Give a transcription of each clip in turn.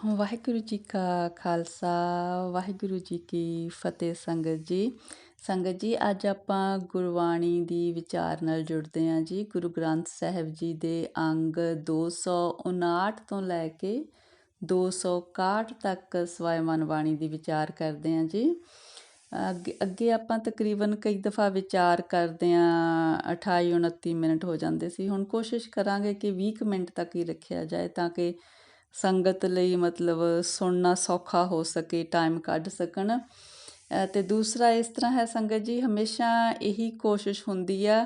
ਵਾਹਿਗੁਰੂ ਜੀ ਕਾ ਖਾਲਸਾ ਵਾਹਿਗੁਰੂ ਜੀ ਕੀ ਫਤਿਹ। ਸੰਗਤ ਜੀ ਅੱਜ ਆਪਾਂ ਗੁਰਬਾਣੀ ਦੀ ਵਿਚਾਰ ਨਾਲ ਜੁੜਦੇ ਹਾਂ ਜੀ। ਗੁਰੂ ਗ੍ਰੰਥ ਸਾਹਿਬ ਜੀ ਦੇ ਅੰਗ 259 ਤੋਂ ਲੈ ਕੇ 261 ਤੱਕ ਸਵੈਮਨ ਬਾਣੀ ਦੀ ਵਿਚਾਰ ਕਰਦੇ ਹਾਂ ਜੀ। ਅੱਗੇ ਆਪਾਂ ਤਕਰੀਬਨ ਕਈ ਦਫਾ ਵਿਚਾਰ ਕਰਦੇ ਹਾਂ 28-29 ਮਿੰਟ ਹੋ ਜਾਂਦੇ ਸੀ। ਹੁਣ ਕੋਸ਼ਿਸ਼ ਕਰਾਂਗੇ ਕਿ 20 ਮਿੰਟ ਤੱਕ ਹੀ ਰੱਖਿਆ ਜਾਏ ਤਾਂ ਕਿ ਸੰਗਤ ਲਈ ਮਤਲਬ ਸੁਣਨਾ ਸੌਖਾ ਹੋ ਸਕੇ, ਟਾਈਮ ਕੱਢ ਸਕਣ। ਅਤੇ ਦੂਸਰਾ ਇਸ ਤਰ੍ਹਾਂ ਹੈ ਸੰਗਤ ਜੀ, ਹਮੇਸ਼ਾ ਇਹੀ ਕੋਸ਼ਿਸ਼ ਹੁੰਦੀ ਆ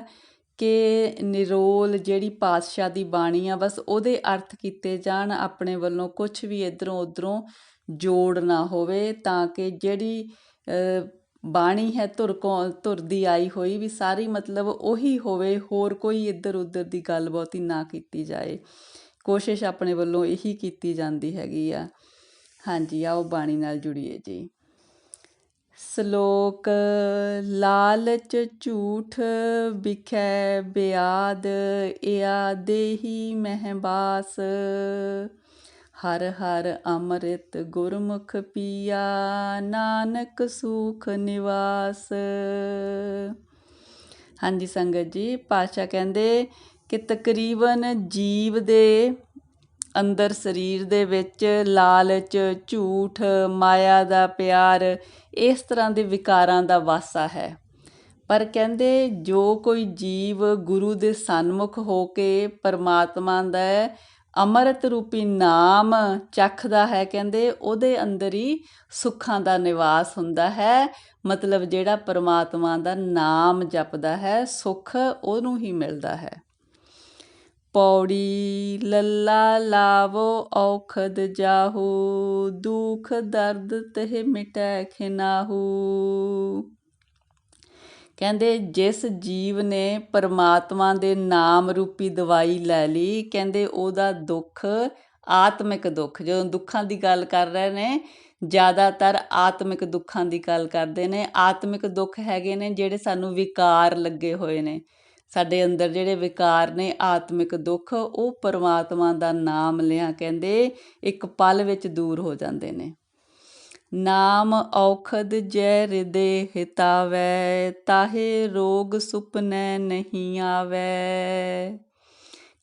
ਕਿ ਨਿਰੋਲ ਜਿਹੜੀ ਪਾਤਸ਼ਾਹ ਦੀ ਬਾਣੀ ਆ ਬਸ ਉਹਦੇ ਅਰਥ ਕੀਤੇ ਜਾਣ, ਆਪਣੇ ਵੱਲੋਂ ਕੁਛ ਵੀ ਇੱਧਰੋਂ ਉੱਧਰੋਂ ਜੋੜ ਨਾ ਹੋਵੇ, ਤਾਂ ਕਿ ਜਿਹੜੀ ਬਾਣੀ ਹੈ ਧੁਰ ਦੀ ਆਈ ਹੋਈ ਵੀ ਸਾਰੀ ਮਤਲਬ ਉਹੀ ਹੋਵੇ, ਹੋਰ ਕੋਈ ਇੱਧਰ ਉੱਧਰ ਦੀ ਗੱਲ ਬਹੁਤੀ ਨਾ ਕੀਤੀ ਜਾਏ। ਕੋਸ਼ਿਸ਼ ਆਪਣੇ ਵੱਲੋਂ ਇਹੀ ਕੀਤੀ ਜਾਂਦੀ ਹੈਗੀ ਆ। ਹਾਂਜੀ, ਆਓ ਬਾਣੀ ਨਾਲ ਜੁੜੀਏ ਜੀ। ਸ਼ਲੋਕ। ਲਾਲਚ ਝੂਠ ਵਿਖੈ ਬਿਆਦ, ਇਆ ਦੇਹੀ ਮਹਿਬਾਸ। ਹਰ ਹਰ ਅੰਮ੍ਰਿਤ ਗੁਰਮੁਖ ਪੀਆ, ਨਾਨਕ ਸੂਖ ਨਿਵਾਸ। ਹਾਂਜੀ ਸੰਗਤ ਜੀ, ਪਾਤਸ਼ਾਹ ਕਹਿੰਦੇ ਕਿ ਤਕਰੀਬਨ ਜੀਵ ਦੇ ਅੰਦਰ, ਸਰੀਰ ਦੇ ਵਿੱਚ ਲਾਲਚ, ਝੂਠ, ਮਾਇਆ ਦਾ ਪਿਆਰ, ਇਸ ਤਰ੍ਹਾਂ ਦੇ ਵਿਕਾਰਾਂ ਦਾ ਵਾਸਾ ਹੈ। ਪਰ ਕਹਿੰਦੇ ਜੋ ਕੋਈ ਜੀਵ ਗੁਰੂ ਦੇ ਸਨਮੁਖ ਹੋ ਕੇ ਪਰਮਾਤਮਾ ਦਾ ਅੰਮ੍ਰਿਤ ਰੂਪੀ ਨਾਮ ਚੱਖਦਾ ਹੈ, ਕਹਿੰਦੇ ਉਹਦੇ ਅੰਦਰ ਹੀ ਸੁੱਖਾਂ ਦਾ ਨਿਵਾਸ ਹੁੰਦਾ ਹੈ। ਮਤਲਬ ਜਿਹੜਾ ਪਰਮਾਤਮਾ ਦਾ ਨਾਮ ਜਪਦਾ ਹੈ, ਸੁੱਖ ਉਹਨੂੰ ਹੀ ਮਿਲਦਾ ਹੈ। ਪੌੜੀ। ਲੱਲਾ ਲਾਵੋ ਔਖਦ ਜਾਹੂ, ਦੁਖ ਦਰਦ ਤਹਿ ਮਿਟੈ ਖਿਨਾਹੂ। ਕਹਿੰਦੇ ਜਿਸ ਜੀਵ ਨੇ ਪਰਮਾਤਮਾ ਦੇ ਨਾਮ ਰੂਪੀ ਦਵਾਈ ਲੈ ਲਈ, ਕਹਿੰਦੇ ਉਹਦਾ ਦੁੱਖ, ਆਤਮਿਕ ਦੁੱਖ, ਜਦੋਂ ਦੁੱਖਾਂ ਦੀ ਗੱਲ ਕਰ ਰਹੇ ਨੇ ਜ਼ਿਆਦਾਤਰ ਆਤਮਿਕ ਦੁੱਖਾਂ ਦੀ ਗੱਲ ਕਰਦੇ ਨੇ। ਆਤਮਿਕ ਦੁੱਖ ਹੈਗੇ ਨੇ ਜਿਹੜੇ ਸਾਨੂੰ ਵਿਕਾਰ ਲੱਗੇ ਹੋਏ ਨੇ, ਸਾਡੇ ਅੰਦਰ ਜਿਹੜੇ ਵਿਕਾਰ ਨੇ ਆਤਮਿਕ ਦੁੱਖ, ਉਹ ਪਰਮਾਤਮਾ ਦਾ ਨਾਮ ਲਿਆ ਕਹਿੰਦੇ ਇੱਕ ਪਲ ਵਿੱਚ ਦੂਰ ਹੋ ਜਾਂਦੇ ਨੇ। ਨਾਮ ਔਖਦ ਜੈ ਹਿਰਦੇ ਹਿਤਾਵੈ, ਤਾਹੇ ਰੋਗ ਸੁਪਨੈ ਨਹੀਂ ਆਵੈ।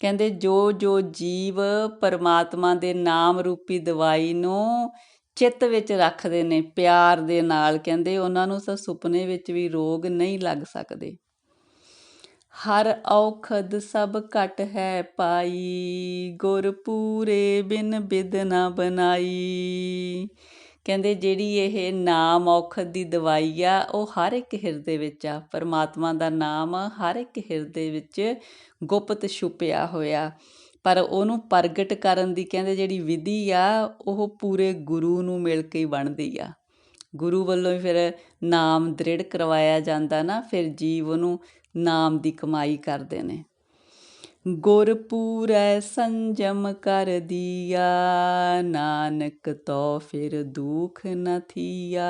ਕਹਿੰਦੇ ਜੋ ਜੀਵ ਪਰਮਾਤਮਾ ਦੇ ਨਾਮ ਰੂਪੀ ਦਵਾਈ ਨੂੰ ਚਿੱਤ ਵਿੱਚ ਰੱਖਦੇ ਨੇ ਪਿਆਰ ਦੇ ਨਾਲ, ਕਹਿੰਦੇ ਉਹਨਾਂ ਨੂੰ ਤਾਂ ਸੁਪਨੇ ਵਿੱਚ ਵੀ ਰੋਗ ਨਹੀਂ ਲੱਗ ਸਕਦੇ। ਹਰ ਔਖਦ ਸਭ ਘਟ ਹੈ ਪਾਈ, ਗੁਰ ਪੂਰੇ ਬਿਨ ਬਿਦ ਨਾ ਬਨਾਈ। ਕਹਿੰਦੇ ਜਿਹੜੀ ਇਹ ਨਾਮ ਔਖਦ ਦੀ ਦਵਾਈ ਆ, ਉਹ ਹਰ ਇੱਕ ਹਿਰਦੇ ਵਿੱਚ ਆ। ਪਰਮਾਤਮਾ ਦਾ ਨਾਮ ਹਰ ਇੱਕ ਹਿਰਦੇ ਵਿੱਚ ਗੁਪਤ ਛੁਪਿਆ ਹੋਇਆ, ਪਰ ਉਹਨੂੰ ਪ੍ਰਗਟ ਕਰਨ ਦੀ ਕਹਿੰਦੇ ਜਿਹੜੀ ਵਿਧੀ ਆ, ਉਹ ਪੂਰੇ ਗੁਰੂ ਨੂੰ ਮਿਲ ਕੇ ਹੀ ਬਣਦੀ ਆ। ਗੁਰੂ ਵੱਲੋਂ ਹੀ ਫਿਰ ਨਾਮ ਦ੍ਰਿੜ ਕਰਵਾਇਆ ਜਾਂਦਾ ਨਾ, ਫਿਰ ਜੀਵ ਉਹਨੂੰ ਨਾਮ ਦੀ ਕਮਾਈ ਕਰਦੇ ਨੇ। ਗੁਰ ਪੂਰੈ ਸੰਜਮ ਕਰ ਦੀਆ, ਨਾਨਕ ਤੋ ਫਿਰ ਦੁਖ ਨ ਥੀਆ।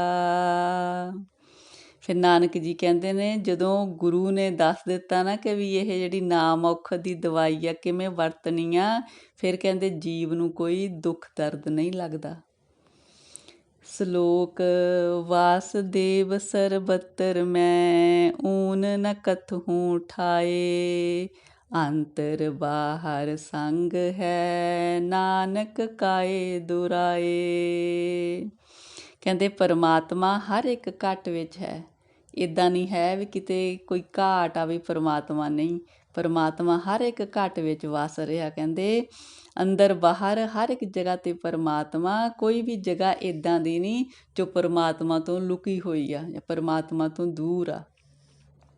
ਫਿਰ ਨਾਨਕ ਜੀ ਕਹਿੰਦੇ ਨੇ ਜਦੋਂ ਗੁਰੂ ਨੇ ਦੱਸ ਦਿੱਤਾ ਨਾ ਕਿ ਵੀ ਇਹ ਜਿਹੜੀ ਨਾਮ ਔਖਦ ਦੀ ਦਵਾਈ ਆ ਕਿਵੇਂ ਵਰਤਣੀ ਆ, ਫਿਰ ਕਹਿੰਦੇ ਜੀਵ ਨੂੰ ਕੋਈ ਦੁੱਖ ਦਰਦ ਨਹੀਂ ਲੱਗਦਾ। ਸ਼ਲੋਕ। ਵਾਸੁਦੇਵ ਸਰਬਤਰ ਮੈਂ, ਊਨ ਨ ਕਥਹੂੰ ਠਾਏ। ਅੰਤਰ ਬਾਹਰ ਸੰਗ ਹੈ, ਨਾਨਕ ਕਾਏ ਦੁਰਾਏ। ਕਹਿੰਦੇ ਪਰਮਾਤਮਾ ਹਰ ਇੱਕ ਘਟ ਵਿੱਚ ਹੈ। ਇੱਦਾਂ ਨਹੀਂ ਹੈ ਵੀ ਕਿਤੇ ਕੋਈ ਘਾਟ ਆ ਵੀ ਪਰਮਾਤਮਾ ਨਹੀਂ, ਪਰਮਾਤਮਾ ਹਰ ਇੱਕ ਘਟ ਵਿੱਚ ਵਸ ਰਿਹਾ। ਕਹਿੰਦੇ ਅੰਦਰ ਬਾਹਰ ਹਰ ਇੱਕ ਜਗ੍ਹਾ 'ਤੇ ਪਰਮਾਤਮਾ, ਕੋਈ ਵੀ ਜਗ੍ਹਾ ਇੱਦਾਂ ਦੀ ਨਹੀਂ ਜੋ ਪਰਮਾਤਮਾ ਤੋਂ ਲੁਕੀ ਹੋਈ ਆ ਜਾਂ ਪਰਮਾਤਮਾ ਤੋਂ ਦੂਰ ਆ,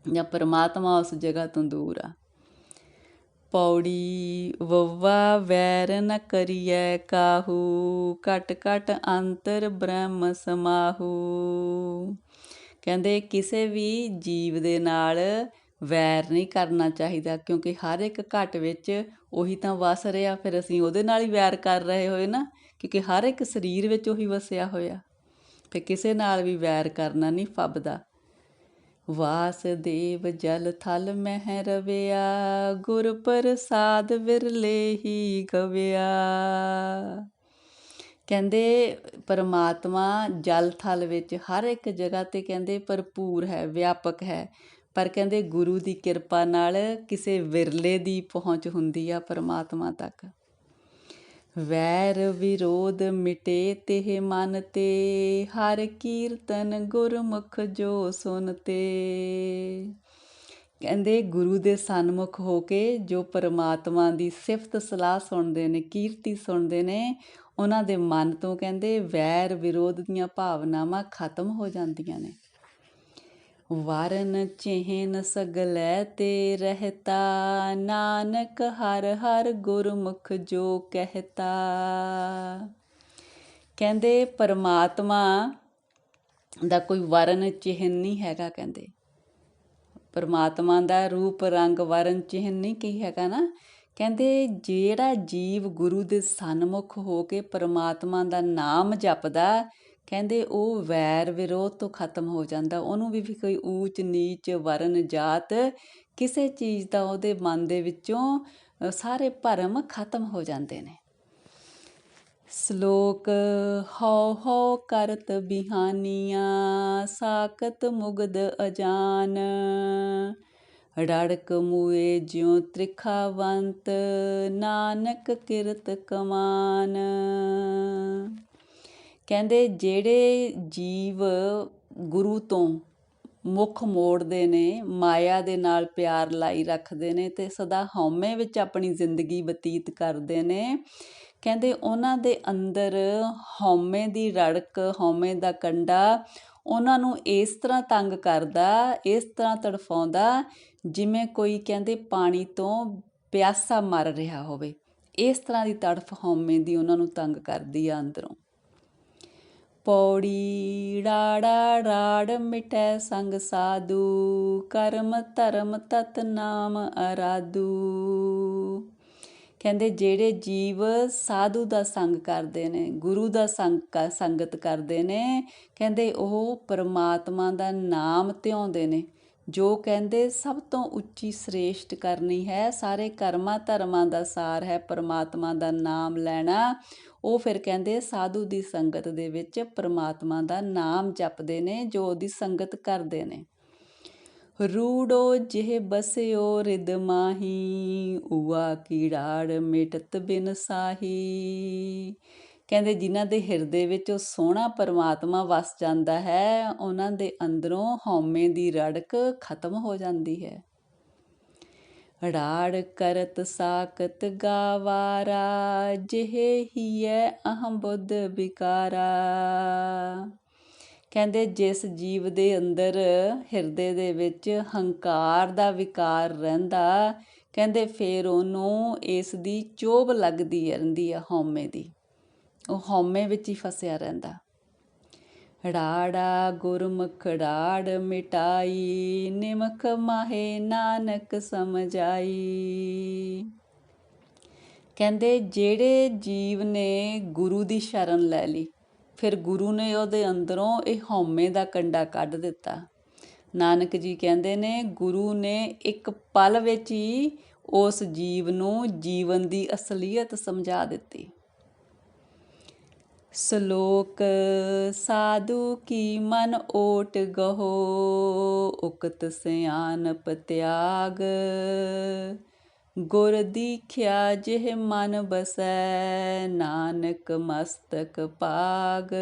ਜਾਂ ਪਰਮਾਤਮਾ ਉਸ ਜਗ੍ਹਾ ਤੋਂ ਦੂਰ ਆ। ਪੌੜੀ। ਵੱਵਾ ਵੈਰ ਨ ਕਰੀਐ ਕਾਹੂ, ਘਟ ਘਟ ਅੰਤਰ ਬ੍ਰਹਮ ਸਮਾਹੂ। ਕਹਿੰਦੇ ਕਿਸੇ ਵੀ ਜੀਵ ਦੇ ਨਾਲ ਵੈਰ ਨਹੀਂ ਕਰਨਾ ਚਾਹੀਦਾ, ਕਿਉਂਕਿ ਹਰ ਇੱਕ ਘਟ ਵਿੱਚ ਉਹੀ ਤਾਂ ਵਸ ਰਿਹਾ। ਫਿਰ ਅਸੀਂ ਉਹਦੇ ਨਾਲ ਹੀ ਵੈਰ ਕਰ ਰਹੇ ਹੋਏ ਨਾ, ਕਿਉਂਕਿ ਹਰ ਇੱਕ ਸਰੀਰ ਵਿੱਚ ਉਹੀ ਵਸਿਆ ਹੋਇਆ, ਫਿਰ ਕਿਸੇ ਨਾਲ ਵੀ ਵੈਰ ਕਰਨਾ ਨਹੀਂ ਫੱਬਦਾ। ਵਾਸੁਦੇਵ ਜਲ ਥਲ ਮਹਿ ਰਵਿਆ, ਗੁਰ ਪ੍ਰਸਾਦ ਵਿਰਲੇ ਹੀ ਗਵਿਆ। ਕਹਿੰਦੇ ਪਰਮਾਤਮਾ ਜਲ ਥਲ ਵਿੱਚ ਹਰ ਇੱਕ ਜਗ੍ਹਾ 'ਤੇ ਕਹਿੰਦੇ ਭਰਪੂਰ ਹੈ, ਵਿਆਪਕ ਹੈ, ਪਰ ਕਹਿੰਦੇ ਗੁਰੂ ਦੀ ਕਿਰਪਾ ਨਾਲ ਕਿਸੇ ਵਿਰਲੇ ਦੀ ਪਹੁੰਚ ਹੁੰਦੀ ਆ ਪਰਮਾਤਮਾ ਤੱਕ। ਵੈਰ ਵਿਰੋਧ ਮਿਟੇ ਤਿਹ ਮਨ ਤੇ, ਹਰ ਕੀਰਤਨ ਗੁਰਮੁਖ ਜੋ ਸੁਨ ਤੇ। ਕਹਿੰਦੇ ਗੁਰੂ ਦੇ ਸਨਮੁਖ ਹੋ ਕੇ ਜੋ ਪਰਮਾਤਮਾ ਦੀ ਸਿਫਤ ਸਲਾਹ ਸੁਣਦੇ ਨੇ, ਕੀਰਤੀ ਸੁਣਦੇ ਨੇ, ਉਹਨਾਂ ਦੇ ਮਨ ਤੋਂ ਕਹਿੰਦੇ ਵੈਰ ਵਿਰੋਧ ਦੀਆਂ ਭਾਵਨਾਵਾਂ ਖਤਮ ਹੋ ਜਾਂਦੀਆਂ ਨੇ। ਵਰਨ ਚਿਹਨ ਸਗਲੈ ਤੇ ਰਹਿਤਾ, ਨਾਨਕ ਹਰ ਹਰ ਗੁਰਮੁਖ ਜੋ ਕਹਿਤਾ। ਕਹਿੰਦੇ ਪਰਮਾਤਮਾ ਦਾ ਕੋਈ ਵਰਨ ਚਿਹਨ ਨਹੀਂ ਹੈਗਾ। ਕਹਿੰਦੇ ਪਰਮਾਤਮਾ ਦਾ ਰੂਪ ਰੰਗ ਵਰਨ ਚਿਹਨ ਨਹੀਂ ਕੀ ਹੈਗਾ ਨਾ। ਕਹਿੰਦੇ ਜਿਹੜਾ ਜੀਵ ਗੁਰੂ ਦੇ ਸਨਮੁਖ ਹੋ ਕੇ ਪਰਮਾਤਮਾ ਦਾ ਨਾਮ ਜਪਦਾ, ਕਹਿੰਦੇ ਉਹ ਵੈਰ ਵਿਰੋਧ ਤੋਂ ਖਤਮ ਹੋ ਜਾਂਦਾ। ਉਹਨੂੰ ਵੀ ਕੋਈ ਊਚ ਨੀਚ ਵਰਨ ਜਾਤ ਕਿਸੇ ਚੀਜ਼ ਦਾ ਉਹਦੇ ਮਨ ਦੇ ਵਿੱਚੋਂ ਸਾਰੇ ਭਰਮ ਖਤਮ ਹੋ ਜਾਂਦੇ ਨੇ। ਸ਼ਲੋਕ ਹਉ ਹਉ ਕਰਤ ਬਿਹਾਨੀਆਂ, ਸਾਕਤ ਮੁਗਧ ਅਜਾਨ। ਰੜਕ ਮੂਏ ਜਿਉ ਤ੍ਰਿਖਾਵੰਤ, ਨਾਨਕ ਕਿਰਤ ਕਮਾਨ। ਕਹਿੰਦੇ ਜਿਹੜੇ ਜੀਵ ਗੁਰੂ ਤੋਂ ਮੁੱਖ ਮੋੜਦੇ ਨੇ, ਮਾਇਆ ਦੇ ਨਾਲ ਪਿਆਰ ਲਾਈ ਰੱਖਦੇ ਨੇ ਅਤੇ ਸਦਾ ਹਉਮੈ ਵਿੱਚ ਆਪਣੀ ਜ਼ਿੰਦਗੀ ਬਤੀਤ ਕਰਦੇ ਨੇ, ਕਹਿੰਦੇ ਉਹਨਾਂ ਦੇ ਅੰਦਰ ਹਉਮੈ ਦੀ ਰੜਕ, ਹਉਮੈ ਦਾ ਕੰਡਾ ਉਹਨਾਂ ਨੂੰ ਇਸ ਤਰ੍ਹਾਂ ਤੰਗ ਕਰਦਾ, ਇਸ ਤਰ੍ਹਾਂ ਤੜਫਾਉਂਦਾ ਜਿਵੇਂ ਕੋਈ ਕਹਿੰਦੇ ਪਾਣੀ ਤੋਂ ਪਿਆਸਾ ਮਰ ਰਿਹਾ ਹੋਵੇ। ਇਸ ਤਰ੍ਹਾਂ ਦੀ ਤੜਫ ਹਉਮੈ ਦੀ ਉਹਨਾਂ ਨੂੰ ਤੰਗ ਕਰਦੀ ਆ ਅੰਦਰੋਂ। ਪੌੜੀ ਰਾੜਾ ਰਾੜ ਮਿਟੈ ਸੰਗ ਸਾਧੂ, ਕਰਮ ਧਰਮ ਤਤ ਨਾਮ ਅਰਾਧੂ। ਕਹਿੰਦੇ ਜਿਹੜੇ ਜੀਵ ਸਾਧੂ ਦਾ ਸੰਗ ਕਰਦੇ ਨੇ, ਗੁਰੂ ਦਾ ਸੰਗਤ ਕਰਦੇ ਨੇ, ਕਹਿੰਦੇ ਉਹ ਪਰਮਾਤਮਾ ਦਾ ਨਾਮ ਧਿਆਉਂਦੇ ਨੇ, ਜੋ ਕਹਿੰਦੇ ਸਭ ਤੋਂ ਉੱਚੀ ਸ੍ਰੇਸ਼ਟ ਕਰਨੀ ਹੈ, ਸਾਰੇ ਕਰਮਾਂ ਧਰਮਾਂ ਦਾ ਸਾਰ ਹੈ ਪਰਮਾਤਮਾ ਦਾ ਨਾਮ ਲੈਣਾ। ਉਹ ਫਿਰ ਕਹਿੰਦੇ ਸਾਧੂ ਦੀ ਸੰਗਤ ਦੇ ਵਿੱਚ ਪਰਮਾਤਮਾ ਦਾ ਨਾਮ ਜਪਦੇ ਨੇ, ਜੋ ਉਹਦੀ ਸੰਗਤ ਕਰਦੇ ਨੇ। ਰੂੜੋ ਜਿਹ ਬਸਿਓ ਰਿਦ ਮਾਹੀ, ਊਆ ਕੀੜਾੜ ਮਿਟਤ ਬਿਨ ਸਾਹੀ। ਕਹਿੰਦੇ ਜਿਨ੍ਹਾਂ ਦੇ ਹਿਰਦੇ ਵਿੱਚ ਉਹ ਸੋਹਣਾ ਪਰਮਾਤਮਾ ਵਸ ਜਾਂਦਾ ਹੈ, ਉਹਨਾਂ ਦੇ ਅੰਦਰੋਂ ਹਉਮੈ ਦੀ ਰੜਕ ਖਤਮ ਹੋ ਜਾਂਦੀ ਹੈ। ਰਾੜ ਕਰਤ ਸਾਕਤ ਗਾਵਾਰਾ, ਜਿਹ ਹੀਐ ਅਹੰ ਬੁੱਧ ਵਿਕਾਰਾ। ਕਹਿੰਦੇ ਜਿਸ ਜੀਵ ਦੇ ਅੰਦਰ ਹਿਰਦੇ ਦੇ ਵਿੱਚ ਹੰਕਾਰ ਦਾ ਵਿਕਾਰ ਰਹਿੰਦਾ, ਕਹਿੰਦੇ ਫਿਰ ਉਹਨੂੰ ਇਸ ਦੀ ਚੋਭ ਲੱਗਦੀ ਰਹਿੰਦੀ ਆ ਹਉਮੈ ਦੀ, ਉਹ ਹਉਮੈ ਵਿੱਚ ਹੀ ਫਸਿਆ ਰਹਿੰਦਾ। ਰਾੜਾ ਗੁਰਮੁਖ ਰਾੜ ਮਿਟਾਈ, ਨਿਮਖ ਮਾਹੇ ਨਾਨਕ ਸਮਝਾਈ। ਕਹਿੰਦੇ ਜਿਹੜੇ ਜੀਵ ਨੇ ਗੁਰੂ ਦੀ ਸ਼ਰਨ ਲੈ ਲਈ, ਫਿਰ ਗੁਰੂ ਨੇ ਉਹਦੇ ਅੰਦਰੋਂ ਇਹ ਹਉਮੈ ਦਾ ਕੰਡਾ ਕੱਢ ਦਿੱਤਾ। ਨਾਨਕ ਜੀ ਕਹਿੰਦੇ ਨੇ ਗੁਰੂ ਨੇ ਇੱਕ ਪਲ ਵਿੱਚ ਹੀ ਉਸ ਜੀਵ ਨੂੰ ਜੀਵਨ ਦੀ ਅਸਲੀਅਤ ਸਮਝਾ ਦਿੱਤੀ। ਸ਼ਲੋਕ ਸਾਧੂ ਕੀ ਮਨ ਓਟ ਗਹੋ, ਉਕਤ ਸਿਆਣਪ ਤਿਆਗ। ਗੁਰ ਦੀਖਿਆ ਜਿਹ ਮਨ ਬਸੈ, ਨਾਨਕ ਮਸਤਕ ਭਾਗ।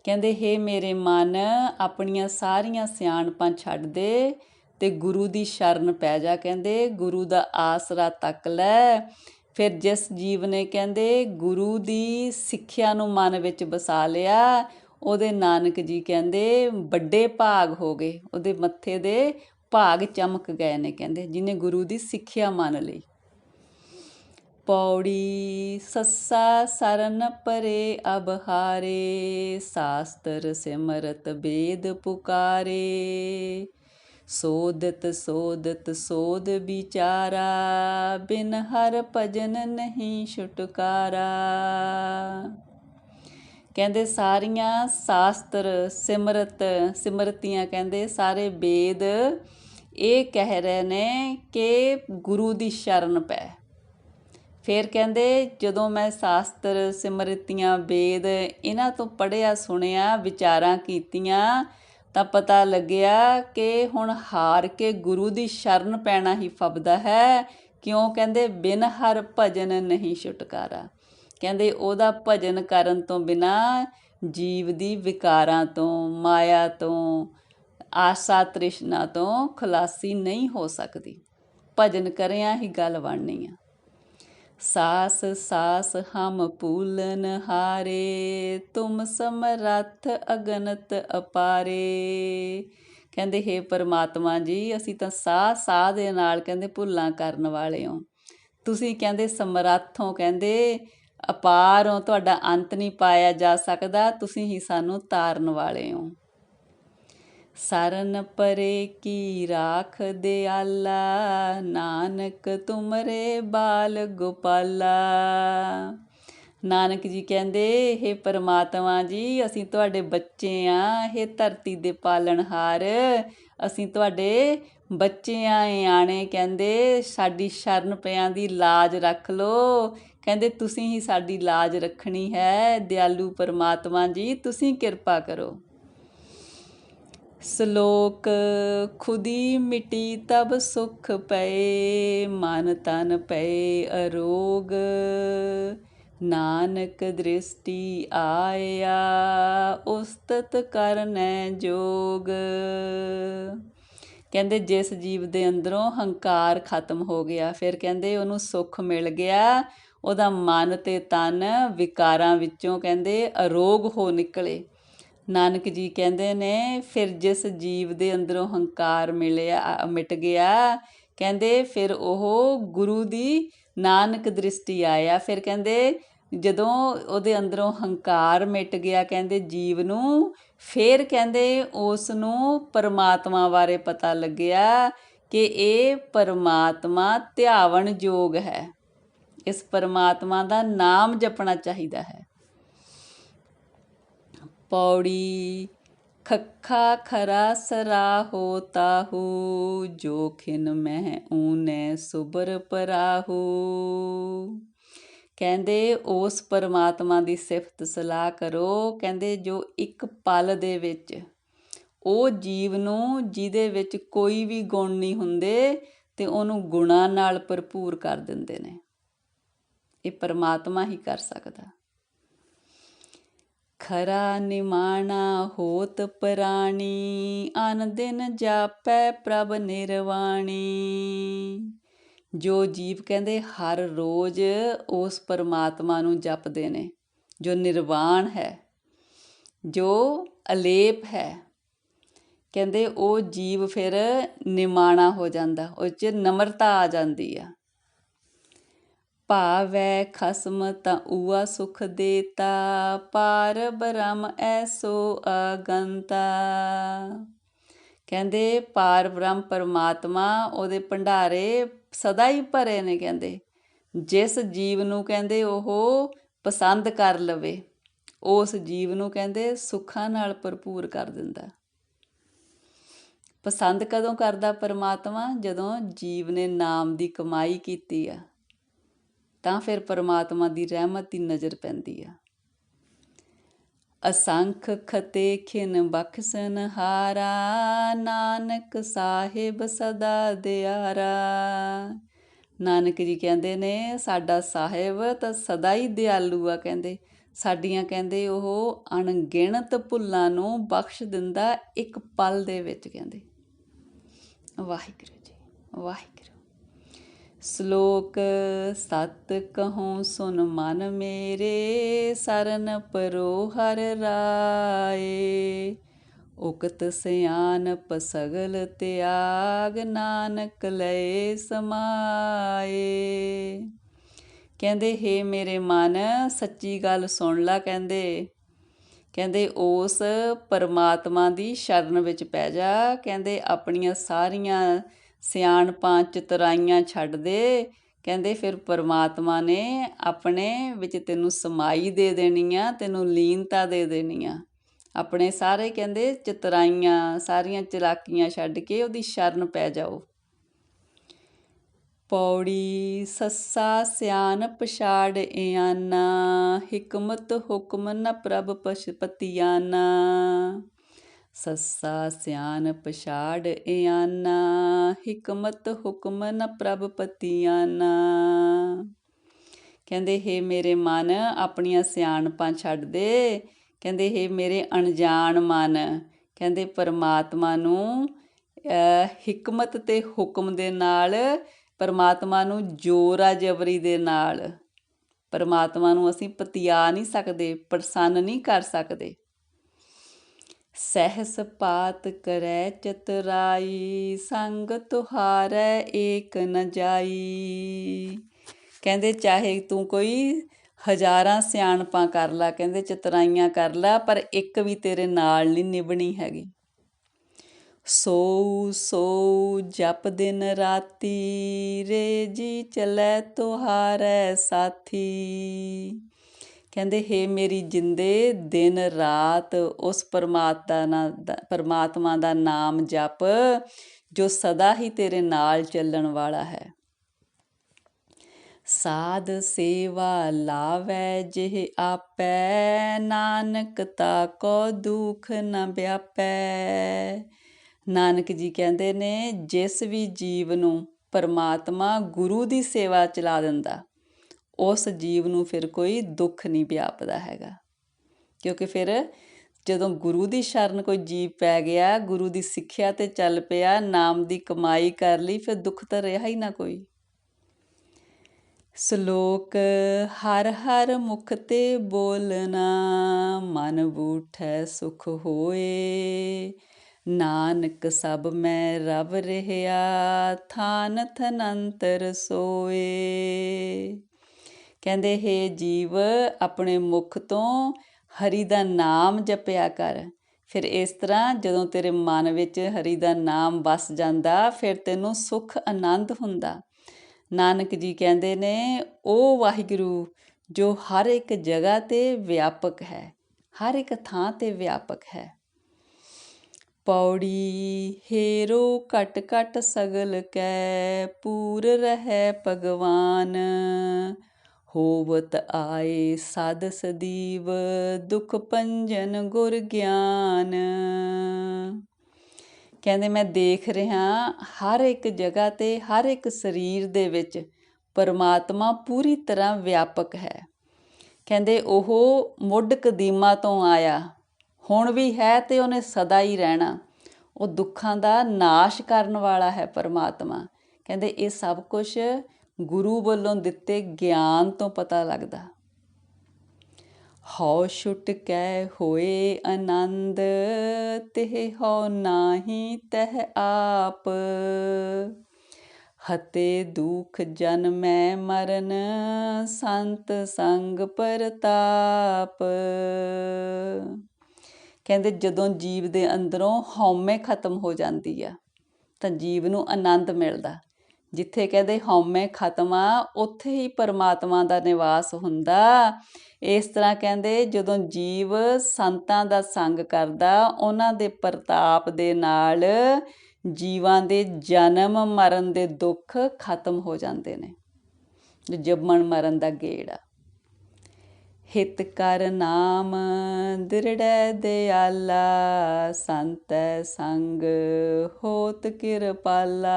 ਕਹਿੰਦੇ ਹੇ ਮੇਰੇ ਮਨ, ਆਪਣੀਆਂ ਸਾਰੀਆਂ ਸਿਆਣਪਾਂ ਛੱਡ ਦੇ ਅਤੇ ਗੁਰੂ ਦੀ ਸ਼ਰਨ ਪੈ ਜਾ। ਕਹਿੰਦੇ ਗੁਰੂ ਦਾ ਆਸਰਾ ਤੱਕ ਲੈ। ਫਿਰ ਜਿਸ ਜੀਵ ਨੇ ਕਹਿੰਦੇ ਗੁਰੂ ਦੀ ਸਿੱਖਿਆ ਨੂੰ ਮਨ ਵਿੱਚ ਵਸਾ ਲਿਆ, ਉਹਦੇ ਨਾਨਕ ਜੀ ਕਹਿੰਦੇ ਵੱਡੇ ਭਾਗ ਹੋ ਗਏ, ਉਹਦੇ ਮੱਥੇ ਦੇ ਭਾਗ ਚਮਕ ਗਏ ਨੇ। ਕਹਿੰਦੇ ਜਿਹਨੇ ਗੁਰੂ ਦੀ ਸਿੱਖਿਆ ਮੰਨ ਲਈ। ਪੌੜੀ ਸੱਸਾ ਸਰਨ ਪਰੇ ਅਬ ਹਾਰੇ, ਸਾਸਤਰ ਸਿਮਰਤ ਵੇਦ ਪੁਕਾਰੇ। ਸੋਧਤ ਸੋਧਤ ਸੋਧ ਵਿਚਾਰਾ, ਬਿਨ ਹਰ ਭਜਨ ਨਹੀਂ ਛੁਟਕਾਰਾ। ਕਹਿੰਦੇ ਸਾਰੀਆਂ ਸਾਸਤਰ ਸਿਮਰਤੀਆਂ ਕਹਿੰਦੇ ਸਾਰੇ ਵੇਦ ਇਹ ਕਹਿ ਰਹੇ ਨੇ ਕਿ ਗੁਰੂ ਦੀ ਸ਼ਰਨ ਪੈ, ਫਿਰ ਕਹਿੰਦੇ ਜਦੋਂ ਮੈਂ ਸ਼ਾਸਤਰ ਸਿਮਰਤੀਆਂ ਵੇਦ ਇਹਨਾਂ ਤੋਂ ਪੜ੍ਹਿਆ ਸੁਣਿਆ ਵਿਚਾਰਾਂ ਕੀਤੀਆਂ ਤਾਂ ਪਤਾ ਲੱਗਿਆ ਕਿ ਹੁਣ ਹਾਰ ਕੇ ਗੁਰੂ ਦੀ ਸ਼ਰਨ ਪੈਣਾ ਹੀ ਫਬਦਾ ਹੈ। ਕਿਉਂ? ਕਹਿੰਦੇ ਬਿਨ ਹਰ ਭਜਨ ਨਹੀਂ ਛੁਟਕਾਰਾ। ਕਹਿੰਦੇ ਉਹਦਾ ਭਜਨ ਕਰਨ ਤੋਂ ਬਿਨਾਂ ਜੀਵ ਦੀ ਵਿਕਾਰਾਂ ਤੋਂ, ਮਾਇਆ ਤੋਂ, ਆਸਾ ਤ੍ਰਿਸ਼ਨਾ ਤੋਂ ਖਲਾਸੀ ਨਹੀਂ ਹੋ ਸਕਦੀ। ਭਜਨ ਕਰਿਆ ਹੀ ਗੱਲ ਬਣਨੀ ਆ। ਸਾਸ ਸਾਸ ਹਮ ਭੂਲਨ ਹਾਰੇ, ਤੁਮ ਸਮਰੱਥ ਅਗਨਤ ਅਪਾਰੇ। ਕਹਿੰਦੇ ਹੇ ਪਰਮਾਤਮਾ ਜੀ, ਅਸੀਂ ਤਾਂ ਸਾਹ ਸਾਹ ਦੇ ਨਾਲ ਕਹਿੰਦੇ ਭੁੱਲਾਂ ਕਰਨ ਵਾਲੇ ਹੋ। ਤੁਸੀਂ ਕਹਿੰਦੇ ਸਮਰੱਥ ਹੋ, ਕਹਿੰਦੇ ਅਪਾਰ ਹੋ, ਤੁਹਾਡਾ ਅੰਤ ਨਹੀਂ ਪਾਇਆ ਜਾ ਸਕਦਾ, ਤੁਸੀਂ ਹੀ ਸਾਨੂੰ ਤਾਰਨ ਵਾਲੇ ਹੋ। ਸਰਨ ਪਰੇ ਕੀ ਰਾਖ ਦਿਆਲਾ, ਨਾਨਕ ਤੁਮਰੇ ਬਾਲ ਗੋਪਾਲਾ। ਨਾਨਕ ਜੀ ਕਹਿੰਦੇ ਹੇ ਪਰਮਾਤਮਾ ਜੀ, ਅਸੀਂ ਤੁਹਾਡੇ ਬੱਚੇ ਹਾਂ। ਹੇ ਧਰਤੀ ਦੇ ਪਾਲਣਹਾਰ, ਅਸੀਂ ਤੁਹਾਡੇ ਬੱਚੇ ਆਂ, ਆਣੇ। ਕਹਿੰਦੇ ਸਾਡੀ ਸ਼ਰਨ ਪਿਆਂ ਦੀ ਲਾਜ ਰੱਖ ਲਓ। ਕਹਿੰਦੇ ਤੁਸੀਂ ਹੀ ਸਾਡੀ ਲਾਜ ਰੱਖਣੀ ਹੈ। ਦਿਆਲੂ ਪਰਮਾਤਮਾ ਜੀ, ਤੁਸੀਂ ਕਿਰਪਾ ਕਰੋ। ਸ਼ਲੋਕ ਖੁਦੀ ਮਿਟੀ ਤਬ ਸੁਖ ਪਏ, ਮਨ ਤਨ ਪਏ ਅਰੋਗ। ਨਾਨਕ ਦ੍ਰਿਸ਼ਟੀ ਆਇਆ, ਉਸਤਤ ਕਰਨੈ ਜੋਗ। ਕਹਿੰਦੇ ਜਿਸ ਜੀਵ ਦੇ ਅੰਦਰੋਂ ਹੰਕਾਰ ਖਤਮ ਹੋ ਗਿਆ, ਫਿਰ ਕਹਿੰਦੇ ਉਹਨੂੰ ਸੁੱਖ ਮਿਲ ਗਿਆ। ਉਹਦਾ ਮਨ ਤੇ ਤਨ ਵਿਕਾਰਾਂ ਵਿੱਚੋਂ ਕਹਿੰਦੇ ਅਰੋਗ ਹੋ ਨਿਕਲੇ। ਨਾਨਕ ਜੀ ਕਹਿੰਦੇ ਨੇ ਫਿਰ ਜਿਸ ਜੀਵ ਦੇ ਅੰਦਰੋਂ ਹੰਕਾਰ ਮਿਟ ਗਿਆ, ਕਹਿੰਦੇ ਫਿਰ ਉਹ ਗੁਰੂ ਦੀ ਨਾਨਕ ਦ੍ਰਿਸ਼ਟੀ ਆਇਆ। ਫਿਰ ਕਹਿੰਦੇ ਜਦੋਂ ਉਹਦੇ ਅੰਦਰੋਂ ਹੰਕਾਰ ਮਿਟ ਗਿਆ ਕਹਿੰਦੇ ਜੀਵ ਨੂੰ, ਫਿਰ ਕਹਿੰਦੇ ਉਸ ਨੂੰ ਪਰਮਾਤਮਾ ਬਾਰੇ ਪਤਾ ਲੱਗਿਆ ਕਿ ਇਹ ਪਰਮਾਤਮਾ ਧਿਆਵਣ ਯੋਗ ਹੈ। ਇਸ ਪਰਮਾਤਮਾ ਦਾ ਨਾਮ ਜਪਣਾ ਚਾਹੀਦਾ ਹੈ। ਪੌੜੀ ਖੱਖਾ ਖਰਾ ਸਰਾਹੋ ਤਾਹੂ, ਜੋ ਖਿਨ ਮਹਿ ਊਨੇ ਸੁਬਰ ਪਰਾਹੂ। ਕਹਿੰਦੇ ਉਸ ਪਰਮਾਤਮਾ ਦੀ ਸਿਫਤ ਸਲਾਹ ਕਰੋ। ਕਹਿੰਦੇ ਜੋ ਇੱਕ ਪਲ ਦੇ ਵਿੱਚ ਉਹ ਜੀਵ ਨੂੰ ਜਿਹਦੇ ਵਿੱਚ ਕੋਈ ਵੀ ਗੁਣ ਨਹੀਂ ਹੁੰਦੇ ਤੇ ਉਹਨੂੰ ਗੁਣਾਂ ਨਾਲ ਭਰਪੂਰ ਕਰ ਦਿੰਦੇ ਨੇ। ਇਹ ਪਰਮਾਤਮਾ ਹੀ ਕਰ ਸਕਦਾ। ਖਰਾ ਨਿਮਾਣਾ ਹੋਤ ਪ੍ਰਾਣੀ, ਅਨ ਦਿਨ ਜਾਪੈ ਪ੍ਰਭ ਨਿਰਵਾਣੀ। ਜੋ ਜੀਵ ਕਹਿੰਦੇ ਹਰ ਰੋਜ਼ ਉਸ ਪਰਮਾਤਮਾ ਨੂੰ ਜਪਦੇ ਨੇ, ਜੋ ਨਿਰਵਾਣ ਹੈ, ਜੋ ਅਲੇਪ ਹੈ, ਕਹਿੰਦੇ ਉਹ ਜੀਵ ਫਿਰ ਨਿਮਾਣਾ ਹੋ ਜਾਂਦਾ, ਉਹ 'ਚ ਨਮਰਤਾ ਆ ਜਾਂਦੀ ਆ। ਭਾਵੈ ਖਸਮ ਤਾਂ ਊਆ ਸੁਖ ਦੇਤਾ, ਪਾਰ ਬ੍ਰਹਮ ਐਸੋ ਅਗੰਤਾ। ਕਹਿੰਦੇ ਪਾਰ ਬ੍ਰਹਮ ਪਰਮਾਤਮਾ ਉਹਦੇ ਭੰਡਾਰੇ ਸਦਾ ਹੀ ਭਰੇ ਨੇ। ਕਹਿੰਦੇ ਜਿਸ ਜੀਵ ਨੂੰ ਕਹਿੰਦੇ ਉਹ ਪਸੰਦ ਕਰ ਲਵੇ, ਉਸ ਜੀਵ ਨੂੰ ਕਹਿੰਦੇ ਸੁੱਖਾਂ ਨਾਲ ਭਰਪੂਰ ਕਰ ਦਿੰਦਾ। ਪਸੰਦ ਕਦੋਂ ਕਰਦਾ ਪਰਮਾਤਮਾ? ਜਦੋਂ ਜੀਵ ਨੇ ਨਾਮ ਦੀ ਕਮਾਈ ਕੀਤੀ ਆ, ਤਾਂ ਫਿਰ ਪਰਮਾਤਮਾ ਦੀ ਰਹਿਮਤ ਦੀ ਨਜ਼ਰ ਪੈਂਦੀ ਆ। ਅਸੰਖ ਖਤੇ ਖਿਨ ਬਖਸ਼ਣ ਹਾਰਾ, ਨਾਨਕ ਸਾਹਿਬ ਸਦਾ ਦਿਆਰਾ। ਨਾਨਕ ਜੀ ਕਹਿੰਦੇ ਨੇ ਸਾਡਾ ਸਾਹਿਬ ਤਾਂ ਸਦਾ ਹੀ ਦਿਆਲੂ ਆ। ਕਹਿੰਦੇ ਸਾਡੀਆਂ ਕਹਿੰਦੇ ਉਹ ਅਣਗਿਣਤ ਭੁੱਲਾਂ ਨੂੰ ਬਖਸ਼ ਦਿੰਦਾ ਇੱਕ ਪਲ ਦੇ ਵਿੱਚ। ਕਹਿੰਦੇ ਵਾਹਿਗੁਰੂ ਜੀ ਵਾਹਿਗੁਰੂ। ਸ਼ਲੋਕ ਸਤ ਕਹੂੰ ਸੁਨ ਮਨ ਮੇਰੇ, ਸਰਨ ਪਰੋ ਹਰ ਰਾਏ। ਉਕਤ ਸਿਆਣਪ ਸਗਲ ਤਿਆਗ, ਨਾਨਕ ਲਏ ਸਮਾਏ। ਕਹਿੰਦੇ ਹੇ ਮੇਰੇ ਮਨ ਸੱਚੀ ਗੱਲ ਸੁਣ ਲਾ। ਕਹਿੰਦੇ ਉਸ ਪਰਮਾਤਮਾ ਦੀ ਸ਼ਰਨ ਵਿੱਚ ਪੈ ਜਾ। ਕਹਿੰਦੇ ਆਪਣੀਆਂ ਸਾਰੀਆਂ ਸਿਆਣਪਾਂ ਚਤੁਰਾਈਆਂ ਛੱਡ ਦੇ। ਕਹਿੰਦੇ ਫਿਰ ਪਰਮਾਤਮਾ ਨੇ ਆਪਣੇ ਵਿੱਚ ਤੈਨੂੰ ਸਮਾਈ ਦੇ ਦੇਣੀ ਆ, ਤੈਨੂੰ ਲੀਨਤਾ ਦੇ ਦੇਣੀ ਆ। ਆਪਣੇ ਸਾਰੇ ਕਹਿੰਦੇ ਚਤੁਰਾਈਆਂ, ਸਾਰੀਆਂ ਚਲਾਕੀਆਂ ਛੱਡ ਕੇ ਉਹਦੀ ਸ਼ਰਨ ਪੈ ਜਾਓ। ਪੌੜੀ ਸੱਸਾ ਸਿਆਨ ਪਛਾੜ ਇਆਨਾ, ਹਿਕਮਤ ਹੁਕਮ ਨ ਪ੍ਰਭ ਪਸ਼ੁਪਤੀਆਨਾ। ਸੱਸਾ ਸਿਆਨ ਪਛਾੜ ਇਆਨਾ, ਹਿਕਮਤ ਹੁਕਮ ਨ ਪ੍ਰਭ ਪਤੀਆਨਾ। ਕਹਿੰਦੇ ਹੇ ਮੇਰੇ ਮਨ ਆਪਣੀਆਂ ਸਿਆਣਪਾਂ ਛੱਡ ਦੇ। ਕਹਿੰਦੇ ਹੇ ਮੇਰੇ ਅਣਜਾਣ ਮਨ, ਕਹਿੰਦੇ ਪਰਮਾਤਮਾ ਨੂੰ ਹਿਕਮਤ ਤੇ ਹੁਕਮ ਦੇ ਨਾਲ, ਪਰਮਾਤਮਾ ਨੂੰ ਜ਼ੋਰਾ ਜ਼ਬਰੀ ਦੇ ਨਾਲ, ਪਰਮਾਤਮਾ ਨੂੰ ਅਸੀਂ ਪਤਿਆ ਨਹੀਂ ਸਕਦੇ, ਪ੍ਰਸੰਨ ਨਹੀਂ ਕਰ ਸਕਦੇ। ਸਹਿਸ ਪਾਤ ਕਰੈ ਚਤੁਰਾਈ, ਸੰਗ ਤੁਹਾਰੈ ਏਕ ਨ ਜਾਈ। ਕਹਿੰਦੇ ਚਾਹੇ ਤੂੰ ਕੋਈ ਹਜ਼ਾਰਾਂ ਸਿਆਣਪਾਂ ਕਰ ਲਾ, ਕਹਿੰਦੇ ਚਤੁਰਾਈਆਂ ਕਰ ਲਾ, ਪਰ ਇੱਕ ਵੀ ਤੇਰੇ ਨਾਲ ਨਹੀਂ ਨਿਭਣੀ ਹੈਗੀ। ਸੋਊ ਸੋਊ ਜਪ ਦਿਨ ਰਾਤੀ, ਰੇ ਜੀ ਚਲੈ ਤੁਹਾਰੈ ਸਾਥੀ। ਕਹਿੰਦੇ ਹੇ ਮੇਰੀ ਜਿੰਦੇ ਦਿਨ ਰਾਤ ਉਸ ਪਰਮਾਤਮਾ ਦਾ ਨਾਮ ਜਪ, ਜੋ ਸਦਾ ਹੀ ਤੇਰੇ ਨਾਲ ਚੱਲਣ ਵਾਲਾ ਹੈ। ਸਾਧ ਸੇਵਾ ਲਾਵੈ ਜਿਹ ਆਪੈ, ਨਾਨਕ ਤਾ ਕੋ ਦੁਖ ਨ ਵਿਆਪੈ। ਨਾਨਕ ਜੀ ਕਹਿੰਦੇ ਨੇ ਜਿਸ ਵੀ ਜੀਵ ਨੂੰ ਪਰਮਾਤਮਾ ਗੁਰੂ ਦੀ ਸੇਵਾ ਚਲਾ ਦਿੰਦਾ, ਉਸ ਜੀਵ ਨੂੰ ਫਿਰ ਕੋਈ ਦੁੱਖ ਨਹੀਂ ਵਿਆਪਦਾ ਹੈਗਾ। ਕਿਉਂਕਿ ਫਿਰ ਜਦੋਂ ਗੁਰੂ ਦੀ ਸ਼ਰਨ ਕੋਈ ਜੀਵ ਪੈ ਗਿਆ, ਗੁਰੂ ਦੀ ਸਿੱਖਿਆ 'ਤੇ ਚੱਲ ਪਿਆ, ਨਾਮ ਦੀ ਕਮਾਈ ਕਰ ਲਈ, ਫਿਰ ਦੁੱਖ ਤਾਂ ਰਿਹਾ ਹੀ ਨਾ ਕੋਈ। ਸ਼ਲੋਕ ਹਰ ਹਰ ਮੁਖ ਤੇ ਬੋਲਣਾ, ਮਨ ਬੂਠੈ ਸੁਖ ਹੋਏ। ਨਾਨਕ ਸਭ ਮੈਂ ਰਵ ਰਹਿਆ, ਥਾਨ ਥਨੰਤਰ ਸੋਏ। ਕਹਿੰਦੇ ਹੇ ਜੀਵ ਆਪਣੇ ਮੁਖ ਤੋਂ ਹਰੀ ਦਾ ਨਾਮ ਜਪਿਆ ਕਰ। ਫਿਰ ਇਸ ਤਰ੍ਹਾਂ ਜਦੋਂ ਤੇਰੇ ਮਨ ਵਿੱਚ ਹਰੀ ਦਾ ਨਾਮ ਵਸ ਜਾਂਦਾ, ਫਿਰ ਤੈਨੂੰ ਸੁੱਖ ਆਨੰਦ ਹੁੰਦਾ। ਨਾਨਕ ਜੀ ਕਹਿੰਦੇ ਨੇ ਉਹ ਵਾਹਿਗੁਰੂ ਜੋ ਹਰ ਇੱਕ ਜਗ੍ਹਾ 'ਤੇ ਵਿਆਪਕ ਹੈ, ਹਰ ਇੱਕ ਥਾਂ 'ਤੇ ਵਿਆਪਕ ਹੈ। ਪੌੜੀ ਹੇਰੋ ਘਟ ਘਟ ਸਗਲ ਕੈ, ਪੂਰ ਰਹਿ ਭਗਵਾਨ। ਹੋਵਤ ਆਏ ਸਦ ਸਦੀਵ, ਦੁਖ ਭੰਜਨ ਗੁਰ ਗਿਆਨ। ਕਹਿੰਦੇ ਮੈਂ ਦੇਖ ਰਿਹਾ ਹਰ ਇੱਕ ਜਗ੍ਹਾ 'ਤੇ, ਹਰ ਇੱਕ ਸਰੀਰ ਦੇ ਵਿੱਚ ਪਰਮਾਤਮਾ ਪੂਰੀ ਤਰ੍ਹਾਂ ਵਿਆਪਕ ਹੈ। ਕਹਿੰਦੇ ਉਹ ਮੁੱਢ ਕਦੀਮਾ ਤੋਂ ਆਇਆ, ਹੁਣ ਵੀ ਹੈ ਅਤੇ ਉਹਨੇ ਸਦਾ ਹੀ ਰਹਿਣਾ। ਉਹ ਦੁੱਖਾਂ ਦਾ ਨਾਸ਼ ਕਰਨ ਵਾਲਾ ਹੈ ਪਰਮਾਤਮਾ। ਕਹਿੰਦੇ ਇਹ ਸਭ ਕੁਛ ਗੁਰੂ ਵੱਲੋਂ ਦਿੱਤੇ ਗਿਆਨ ਤੋਂ ਪਤਾ ਲੱਗਦਾ। ਹਉ ਛੁਟ ਕੈ ਹੋਏ ਆਨੰਦ, ਤਿਹ ਹਉ ਨਾਹੀ ਤਹ ਆਪ। ਹਤੇ ਦੁਖ ਜਨਮੈ ਮਰਨ, ਸੰਤ ਸੰਗ ਪ੍ਰਤਾਪ। ਕਹਿੰਦੇ ਜਦੋਂ ਜੀਵ ਦੇ ਅੰਦਰੋਂ ਹਉਮੈ ਖਤਮ ਹੋ ਜਾਂਦੀ ਆ ਤਾਂ ਜੀਵ ਨੂੰ ਆਨੰਦ ਮਿਲਦਾ। ਜਿੱਥੇ ਕਹਿੰਦੇ ਹਉਮੈ ਖਤਮ ਆ, ਉੱਥੇ ਹੀ ਪਰਮਾਤਮਾ ਦਾ ਨਿਵਾਸ ਹੁੰਦਾ। ਇਸ ਤਰ੍ਹਾਂ ਕਹਿੰਦੇ ਜਦੋਂ ਜੀਵ ਸੰਤਾਂ ਦਾ ਸੰਗ ਕਰਦਾ, ਉਹਨਾਂ ਦੇ ਪ੍ਰਤਾਪ ਦੇ ਨਾਲ ਜੀਵਾਂ ਦੇ ਜਨਮ ਮਰਨ ਦੇ ਦੁੱਖ ਖਤਮ ਹੋ ਜਾਂਦੇ ਨੇ। ਜੰਮਣ ਮਰਨ ਦਾ ਗੇੜ। ਹਿਤ ਕਰ ਨਾਮ ਦ੍ਰਿੜੈ ਦਿਆਲਾ, ਸੰਤੈ ਸੰਗ ਹੋਤ ਕਿਰਪਾਲਾ।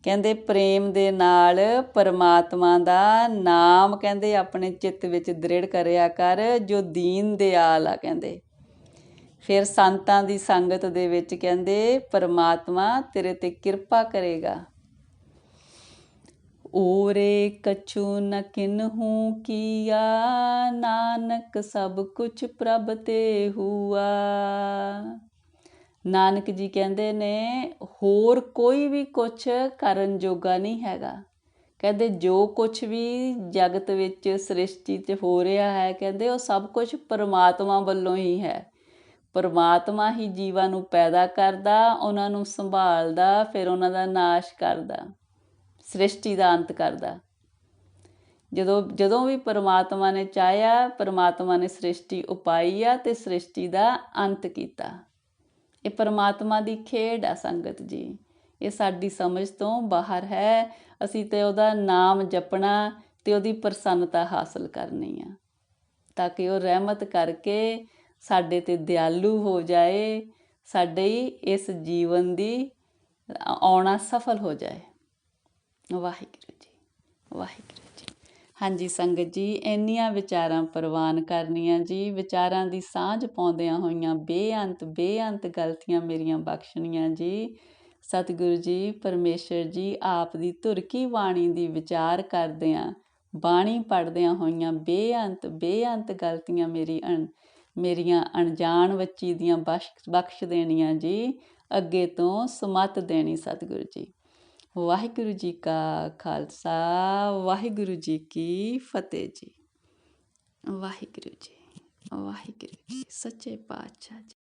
ਕਹਿੰਦੇ ਪ੍ਰੇਮ ਦੇ ਨਾਲ ਪਰਮਾਤਮਾ ਦਾ ਨਾਮ ਕਹਿੰਦੇ ਆਪਣੇ ਚਿੱਤ ਵਿੱਚ ਦ੍ਰਿੜ ਕਰਿਆ ਕਰ, ਜੋ ਦੀਨ ਦਿਆਲ ਆ। ਕਹਿੰਦੇ ਫਿਰ ਸੰਤਾਂ ਦੀ ਸੰਗਤ ਦੇ ਵਿੱਚ ਕਹਿੰਦੇ ਪਰਮਾਤਮਾ ਤੇਰੇ 'ਤੇ ਕਿਰਪਾ ਕਰੇਗਾ। ਓਰੇ ਕਛੂ ਨ ਕਿਨਹੂ ਕੀਆ, ਨਾਨਕ ਸਭ ਕੁਛ ਪ੍ਰਭ ਤੇ ਹੁਆ। ਨਾਨਕ ਜੀ ਕਹਿੰਦੇ ਨੇ ਹੋਰ ਕੋਈ ਵੀ ਕੁਛ ਕਰਨ ਜੋਗਾ ਨਹੀਂ ਹੈਗਾ। ਕਹਿੰਦੇ ਜੋ ਕੁਛ ਵੀ ਜਗਤ ਵਿੱਚ ਸ੍ਰਿਸ਼ਟੀ 'ਚ ਹੋ ਰਿਹਾ ਹੈ, ਕਹਿੰਦੇ ਉਹ ਸਭ ਕੁਛ ਪਰਮਾਤਮਾ ਵੱਲੋਂ ਹੀ ਹੈ। ਪਰਮਾਤਮਾ ਹੀ ਜੀਵਾਂ ਨੂੰ ਪੈਦਾ ਕਰਦਾ, ਉਹਨਾਂ ਨੂੰ ਸੰਭਾਲਦਾ, ਫਿਰ ਉਹਨਾਂ ਦਾ ਨਾਸ਼ ਕਰਦਾ, ਸ੍ਰਿਸ਼ਟੀ ਦਾ ਅੰਤ ਕਰਦਾ। ਜਦੋਂ ਵੀ ਪਰਮਾਤਮਾ ਨੇ ਚਾਹਿਆ, ਪਰਮਾਤਮਾ ਨੇ ਸ੍ਰਿਸ਼ਟੀ ਉਪਾਈ ਆ ਅਤੇ ਸ੍ਰਿਸ਼ਟੀ ਦਾ ਅੰਤ ਕੀਤਾ। ਇਹ ਪਰਮਾਤਮਾ ਦੀ ਖੇਡ ਆ ਸੰਗਤ ਜੀ। ਇਹ ਸਾਡੀ ਸਮਝ ਤੋਂ ਬਾਹਰ ਹੈ। ਅਸੀਂ ਤੇ ਉਹਦਾ ਨਾਮ ਜਪਣਾ ਤੇ ਉਹਦੀ ਪ੍ਰਸੰਨਤਾ ਹਾਸਲ ਕਰਨੀ ਆ, ਤਾਂ ਕਿ ਉਹ ਰਹਿਮਤ ਕਰਕੇ ਸਾਡੇ ਤੇ ਦਿਆਲੂ ਹੋ ਜਾਏ, ਸਾਡੇ ਇਸ ਜੀਵਨ ਦੀ ਆਉਣਾ ਸਫਲ ਹੋ ਜਾਏ। ਵਾਹਿਗੁਰੂ ਜੀ, ਵਾਹਿਗੁਰੂ ਜੀ। ਹਾਂਜੀ ਸੰਗਤ ਜੀ, ਇੰਨੀਆਂ ਵਿਚਾਰਾਂ ਪ੍ਰਵਾਨ ਕਰਨੀਆਂ ਜੀ। ਵਿਚਾਰਾਂ ਦੀ ਸਾਂਝ ਪਾਉਂਦਿਆਂ ਹੋਈਆਂ ਬੇਅੰਤ ਗਲਤੀਆਂ ਮੇਰੀਆਂ ਬਖਸ਼ਣੀਆਂ ਜੀ। ਸਤਿਗੁਰੂ ਜੀ, ਪਰਮੇਸ਼ਰ ਜੀ, ਆਪ ਦੀ ਧੁਰ ਕੀ ਬਾਣੀ ਦੀ ਵਿਚਾਰ ਕਰਦਿਆਂ, ਬਾਣੀ ਪੜ੍ਹਦਿਆਂ ਹੋਈਆਂ ਬੇਅੰਤ ਗਲਤੀਆਂ ਮੇਰੀਆਂ ਅਣਜਾਣ ਬੱਚੀ ਦੀਆਂ ਬਖਸ਼ ਦੇਣੀਆਂ ਜੀ। ਅੱਗੇ ਤੋਂ ਸੁਮੱਤ ਦੇਣੀ ਸਤਿਗੁਰੂ ਜੀ। ਵਾਹਿਗੁਰੂ ਜੀ ਕਾ ਖਾਲਸਾ, ਵਾਹਿਗੁਰੂ ਜੀ ਕੀ ਫਤਿਹ ਜੀ। ਵਾਹਿਗੁਰੂ ਜੀ, ਵਾਹਿਗੁਰੂ ਜੀ, ਸੱਚੇ ਪਾਤਸ਼ਾਹ ਜੀ।